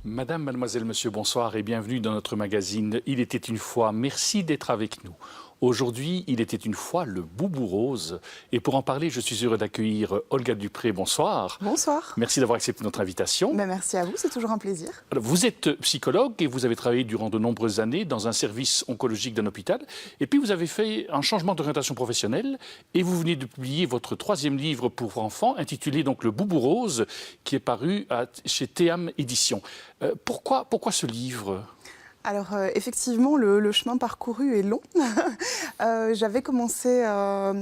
Madame, mademoiselle, monsieur, bonsoir et bienvenue dans notre magazine Il était une fois. Merci d'être avec nous. Aujourd'hui, il était une fois le Boubou Rose. Et pour en parler, je suis heureux d'accueillir Olga Dupré. Bonsoir. Bonsoir. Merci d'avoir accepté notre invitation. Merci à vous, c'est toujours un plaisir. Alors, vous êtes psychologue et vous avez travaillé durant de nombreuses années dans un service oncologique d'un hôpital. Et puis vous avez fait un changement d'orientation professionnelle et vous venez de publier votre 3e livre pour enfants intitulé donc Le Boubou Rose qui est paru chez Théam Éditions. Pourquoi ce livre ? Alors effectivement, le chemin parcouru est long. J'avais commencé à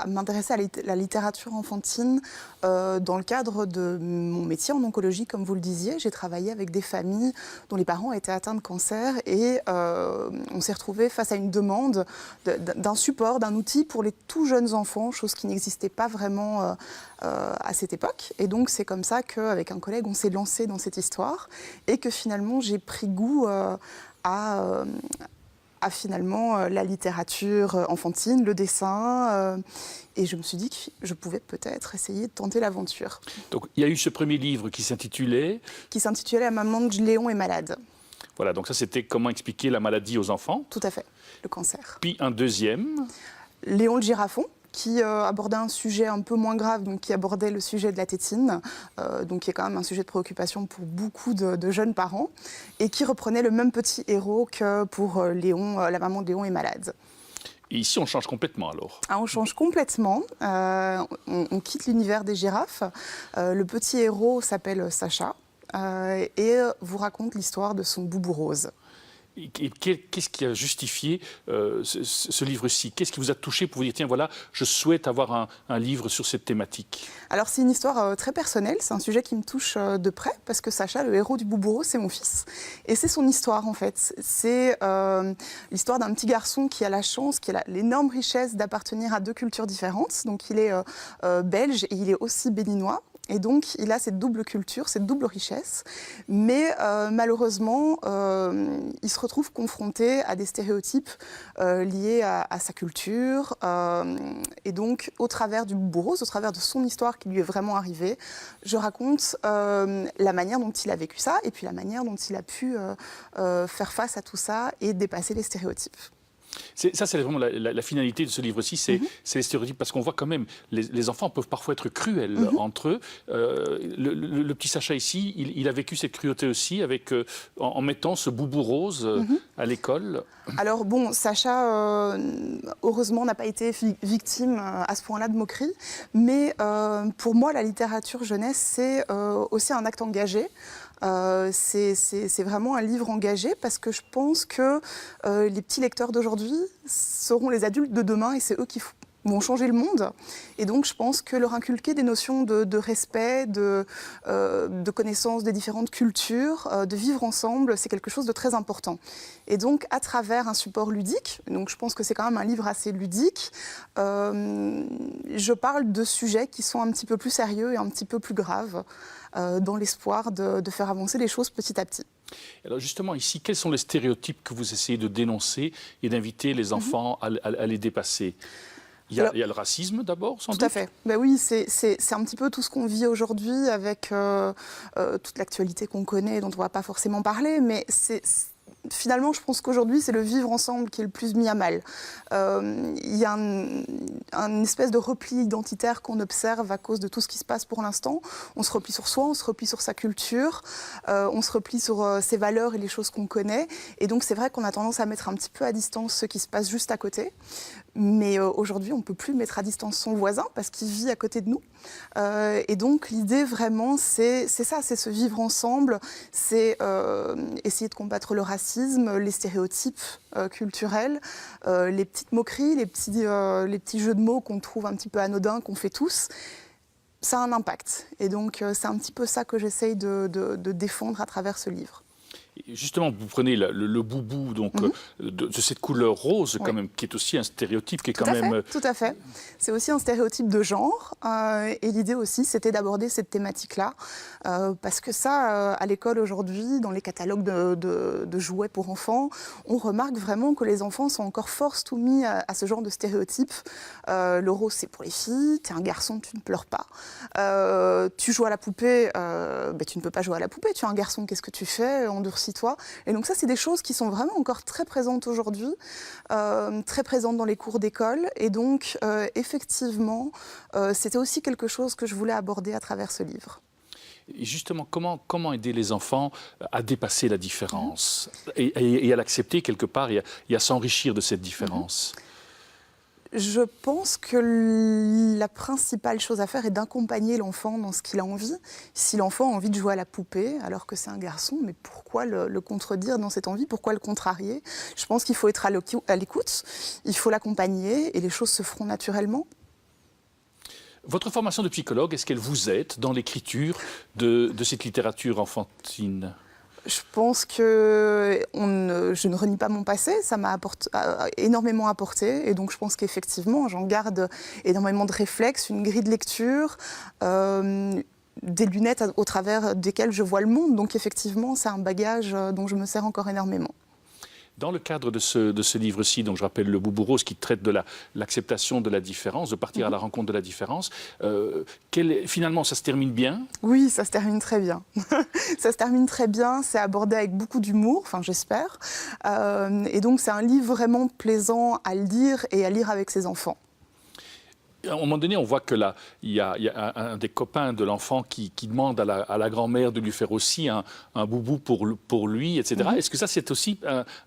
m'intéresser à la littérature enfantine dans le cadre de mon métier en oncologie, comme vous le disiez. J'ai travaillé avec des familles dont les parents étaient atteints de cancer et on s'est retrouvé face à une demande d'un support, d'un outil pour les tout jeunes enfants, chose qui n'existait pas vraiment à cette époque. Et donc c'est comme ça qu'avec un collègue, on s'est lancé dans cette histoire et que finalement j'ai pris goût à finalement la littérature enfantine, le dessin, et je me suis dit que je pouvais peut-être essayer de tenter l'aventure. Donc il y a eu ce premier livre qui s'intitulait Maman de Léon est malade. Voilà, donc ça c'était comment expliquer la maladie aux enfants. Tout à fait, le cancer. Puis un deuxième. Léon le girafon, qui abordait un sujet un peu moins grave, donc qui abordait le sujet de la tétine, donc qui est quand même un sujet de préoccupation pour beaucoup de jeunes parents, et qui reprenait le même petit héros que pour Léon, la maman de Léon est malade. Et ici, on change complètement alors. On change complètement, on quitte l'univers des girafes. Le petit héros s'appelle Sacha et vous raconte l'histoire de son Boubou Rose. Et qu'est-ce qui a justifié ce livre-ci? Qu'est-ce qui vous a touché pour vous dire, tiens, voilà, je souhaite avoir un livre sur cette thématique? Alors, c'est une histoire très personnelle. C'est un sujet qui me touche de près parce que Sacha, le héros du Boubou Rose, c'est mon fils. Et c'est son histoire, en fait. C'est l'histoire d'un petit garçon qui a la chance, qui a l'énorme richesse d'appartenir à 2 cultures différentes. Donc, il est belge et il est aussi béninois. Et donc, il a cette double culture, cette double richesse. Mais malheureusement, il se retrouve confronté à des stéréotypes liés à sa culture. Et donc, au travers du Boubou Rose, au travers de son histoire qui lui est vraiment arrivée, je raconte la manière dont il a vécu ça et puis la manière dont il a pu faire face à tout ça et dépasser les stéréotypes. Ça, c'est vraiment la finalité de ce livre-ci, c'est les stéréotypes, parce qu'on voit quand même, les enfants peuvent parfois être cruels entre eux. Le petit Sacha ici, il a vécu cette cruauté aussi en mettant ce Boubou Rose à l'école. Alors bon, Sacha, heureusement, n'a pas été victime à ce point-là de moquerie, mais pour moi, la littérature jeunesse, c'est aussi un acte engagé. C'est vraiment un livre engagé parce que je pense que les petits lecteurs d'aujourd'hui seront les adultes de demain et c'est eux qui vont changer le monde. Et donc je pense que leur inculquer des notions de respect, de connaissance des différentes cultures, de vivre ensemble, c'est quelque chose de très important. Et donc à travers un support ludique, donc je pense que c'est quand même un livre assez ludique, je parle de sujets qui sont un petit peu plus sérieux et un petit peu plus graves, dans l'espoir de faire avancer les choses petit à petit. Alors justement, ici, quels sont les stéréotypes que vous essayez de dénoncer et d'inviter les enfants à les dépasser? Il y a le racisme d'abord, sans doute. Tout à fait. Ben oui, c'est un petit peu tout ce qu'on vit aujourd'hui avec toute l'actualité qu'on connaît, dont on ne va pas forcément parler, mais finalement, je pense qu'aujourd'hui, c'est le vivre ensemble qui est le plus mis à mal. Il y a une espèce de repli identitaire qu'on observe à cause de tout ce qui se passe pour l'instant. On se replie sur soi, on se replie sur sa culture, on se replie sur ses valeurs et les choses qu'on connaît. Et donc, c'est vrai qu'on a tendance à mettre un petit peu à distance ce qui se passe juste à côté. Mais aujourd'hui, on ne peut plus mettre à distance son voisin parce qu'il vit à côté de nous. Et donc, l'idée vraiment, c'est ça, c'est se vivre ensemble, c'est essayer de combattre le racisme, les stéréotypes culturels, les petites moqueries, les petits jeux de mots qu'on trouve un petit peu anodins, qu'on fait tous. Ça a un impact. Et donc, c'est un petit peu ça que j'essaye de défendre à travers ce livre. Et justement, vous prenez le boubou donc, de cette couleur rose, quand même, qui est aussi un stéréotype, qui est Tout quand à fait, même... tout à fait. C'est aussi un stéréotype de genre. Et l'idée aussi, c'était d'aborder cette thématique-là. Parce que ça, à l'école aujourd'hui, dans les catalogues de jouets pour enfants, on remarque vraiment que les enfants sont encore fort soumis à ce genre de stéréotypes. Le rose, c'est pour les filles. Tu es un garçon, tu ne pleures pas. Tu joues à la poupée, tu ne peux pas jouer à la poupée. Tu es un garçon, qu'est-ce que tu fais? Endurcis-toi. Et donc ça, c'est des choses qui sont vraiment encore très présentes aujourd'hui, très présentes dans les cours d'école. Et donc, effectivement, c'était aussi quelque chose que je voulais aborder à travers ce livre. Et justement, comment aider les enfants à dépasser la différence et à l'accepter quelque part et à s'enrichir de cette différence? Je pense que la principale chose à faire est d'accompagner l'enfant dans ce qu'il a envie. Si l'enfant a envie de jouer à la poupée, alors que c'est un garçon, mais pourquoi le contredire dans cette envie? Pourquoi le contrarier? Je pense qu'il faut être à l'écoute, il faut l'accompagner et les choses se feront naturellement. Votre formation de psychologue, est-ce qu'elle vous aide dans l'écriture de cette littérature enfantine? Je pense que je ne renie pas mon passé, ça m'a énormément apporté et donc je pense qu'effectivement j'en garde énormément de réflexes, une grille de lecture, des lunettes au travers desquelles je vois le monde, donc effectivement c'est un bagage dont je me sers encore énormément. Dans le cadre de ce livre-ci, donc je rappelle Le Boubou Rose, qui traite de l'acceptation de la différence, de partir à la rencontre de la différence, finalement, ça se termine bien? Oui, ça se termine très bien. Ça se termine très bien, c'est abordé avec beaucoup d'humour, enfin j'espère. Et donc c'est un livre vraiment plaisant à lire et à lire avec ses enfants. À un moment donné, on voit que là, il y a un des copains de l'enfant qui demande à la grand-mère de lui faire aussi un boubou pour lui, etc. Est-ce que ça, c'est aussi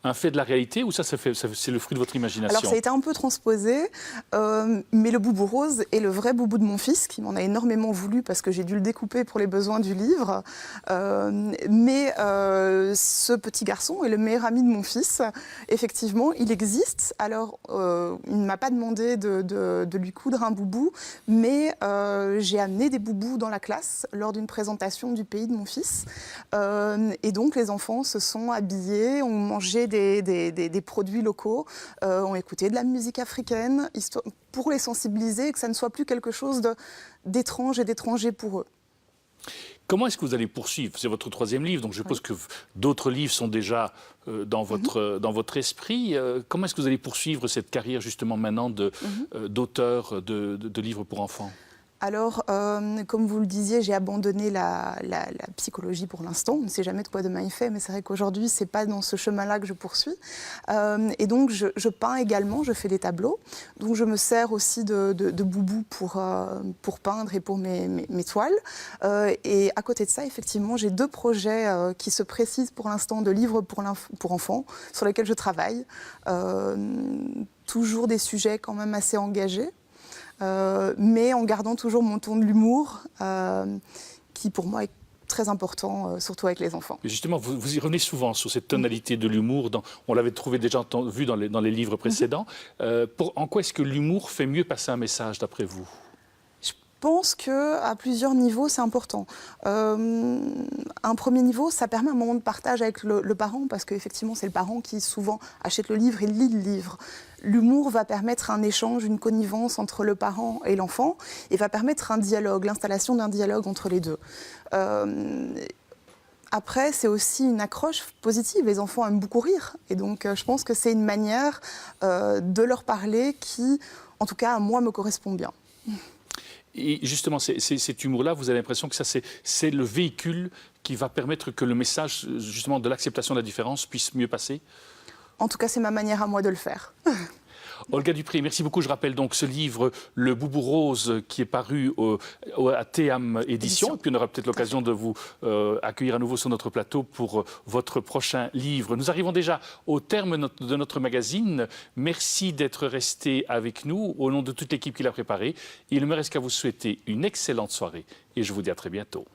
un fait de la réalité ou ça c'est le fruit de votre imagination? Alors, ça a été un peu transposé, mais le boubou rose est le vrai boubou de mon fils, qui m'en a énormément voulu parce que j'ai dû le découper pour les besoins du livre. Mais ce petit garçon est le meilleur ami de mon fils. Effectivement, il existe. Alors, il ne m'a pas demandé de lui coudre un boubou, mais j'ai amené des boubous dans la classe lors d'une présentation du pays de mon fils. Et donc les enfants se sont habillés, ont mangé des produits locaux, ont écouté de la musique africaine, pour les sensibiliser et que ça ne soit plus quelque chose d'étrange et d'étranger pour eux. Comment est-ce que vous allez poursuivre? C'est votre troisième livre, donc je suppose que d'autres livres sont déjà dans votre esprit. Comment est-ce que vous allez poursuivre cette carrière justement maintenant d'auteur de livres pour enfants? Alors, comme vous le disiez, j'ai abandonné la psychologie pour l'instant. On ne sait jamais de quoi demain il fait, mais c'est vrai qu'aujourd'hui, ce n'est pas dans ce chemin-là que je poursuis. Et donc, je peins également, je fais des tableaux. Donc, je me sers aussi de boubou pour peindre et pour mes toiles. Et à côté de ça, effectivement, j'ai deux projets qui se précisent pour l'instant de livres pour enfants, sur lesquels je travaille. Toujours des sujets quand même assez engagés. Mais en gardant toujours mon ton de l'humour, qui pour moi est très important, surtout avec les enfants. Mais justement, vous y revenez souvent sur cette tonalité de l'humour. On l'avait déjà vu dans les livres précédents. En quoi est-ce que l'humour fait mieux passer un message, d'après vous? Je pense qu'à plusieurs niveaux, c'est important. Un premier niveau, ça permet un moment de partage avec le parent, parce qu'effectivement, c'est le parent qui souvent achète le livre et lit le livre. L'humour va permettre un échange, une connivence entre le parent et l'enfant, et va permettre un dialogue, l'installation d'un dialogue entre les deux. Après, c'est aussi une accroche positive. Les enfants aiment beaucoup rire. Et donc, je pense que c'est une manière de leur parler qui, en tout cas, à moi, me correspond bien. Et justement, cet humour-là, vous avez l'impression que ça, c'est le véhicule qui va permettre que le message, justement, de l'acceptation de la différence puisse mieux passer? En tout cas, c'est ma manière à moi de le faire. Olga Dupré, merci beaucoup. Je rappelle donc ce livre, Le Boubou Rose, qui est paru à Théam Édition. Et puis on aura peut-être l'occasion de vous accueillir à nouveau sur notre plateau pour votre prochain livre. Nous arrivons déjà au terme de notre magazine. Merci d'être resté avec nous au nom de toute l'équipe qui l'a préparé. Il ne me reste qu'à vous souhaiter une excellente soirée et je vous dis à très bientôt.